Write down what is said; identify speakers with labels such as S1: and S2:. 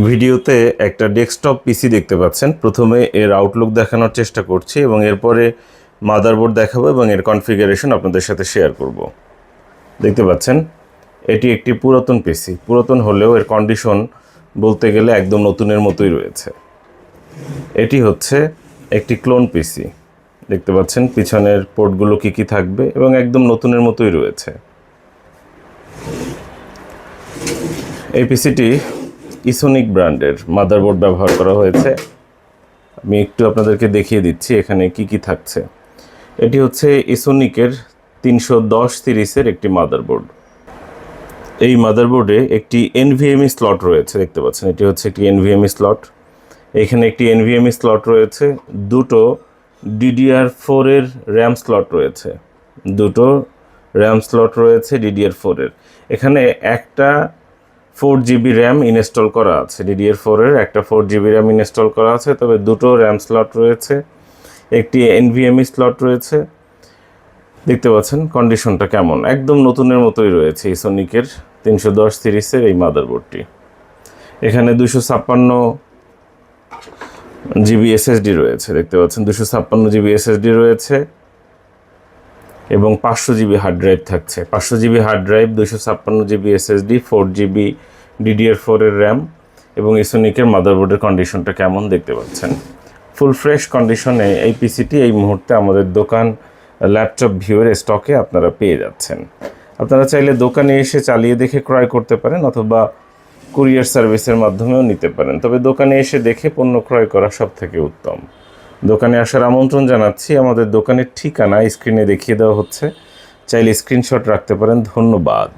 S1: ভিডিওতে একটা ডেস্কটপ পিসি দেখতে পাচ্ছেন। প্রথমে এর আউটলুক দেখানোর চেষ্টা করছি এবং এরপরে মাদারবোর্ড দেখাবো এবং এর কনফিগারেশন আপনাদের সাথে শেয়ার করব। দেখতে পাচ্ছেন এটি একটি পুরাতন পিসি। পুরাতন হলেও এর কন্ডিশন বলতে গেলে একদম নতুনের মতোই রয়েছে। এটি হচ্ছে একটি ক্লোন পিসি। দেখতে পাচ্ছেন পিছনের পোর্টগুলো কী থাকবে এবং একদম নতুনের মতোই রয়েছে। এই পিসিটি ইসোনিক ব্র্যান্ডের মাদারবোর্ড ব্যবহার করা হয়েছে। আমি একটু আপনাদেরকে দেখিয়ে দিচ্ছি এখানে কি থাকছে। এটি হচ্ছে ইসোনিকের 310 সিরিজের একটি মাদারবোর্ড। এই মাদারবোর্ডে একটি এনভিএমই স্লট রয়েছে। দেখতে পাচ্ছেন এটি হচ্ছে একটি এনভিএমই স্লট। এখানে একটি এনভিএমই স্লট রয়েছে, দুটো DDR4 এর র্যাম স্লট রয়েছে, দুটো র্যাম স্লট রয়েছে DDR4 এর। এখানে একটা 4GB র্যাম ইনস্টল করা আছে, DDR4 এর একটা 4GB র্যাম ইনস্টল করা আছে, তবে দুটো র্যাম স্লট রয়েছে, একটি NVMe স্লট রয়েছে। দেখতে পাচ্ছেন কন্ডিশনটা কেমন, একদম নতুনের মতোই রয়েছে ইসোনিকের 310 সিরিজের এই মাদারবোর্ডটি। এখানে 256GB SSD রয়েছে। দেখতে পাচ্ছেন 256GB SSD রয়েছে এবং 500GB হার্ড ড্রাইভ থাকছে। 500GB hard drive, 256GB SSD, 4GB DDR4 এর র্যাম এবং ইসোনিকের মাদারবোর্ডের কন্ডিশনটা কেমন দেখতে পাচ্ছেন। ফুল ফ্রেশ কন্ডিশনে এই পিসিটি এই মুহূর্তে আমাদের দোকান ল্যাপটপ ভিউয়ের স্টকে আপনারা পেয়ে যাচ্ছেন। আপনারা চাইলে দোকানে এসে চালিয়ে দেখে ক্রয় করতে পারেন অথবা কুরিয়ার সার্ভিসের মাধ্যমেও নিতে পারেন, তবে দোকানে এসে দেখে পণ্য ক্রয় করা সব থেকে উত্তম। দোকানে আসার আমন্ত্রণ জানাচ্ছি। আমাদের দোকানের ঠিকানা স্ক্রিনে দেখিয়ে দেওয়া হচ্ছে, চাইলে স্ক্রিনশট রাখতে পারেন। ধন্যবাদ।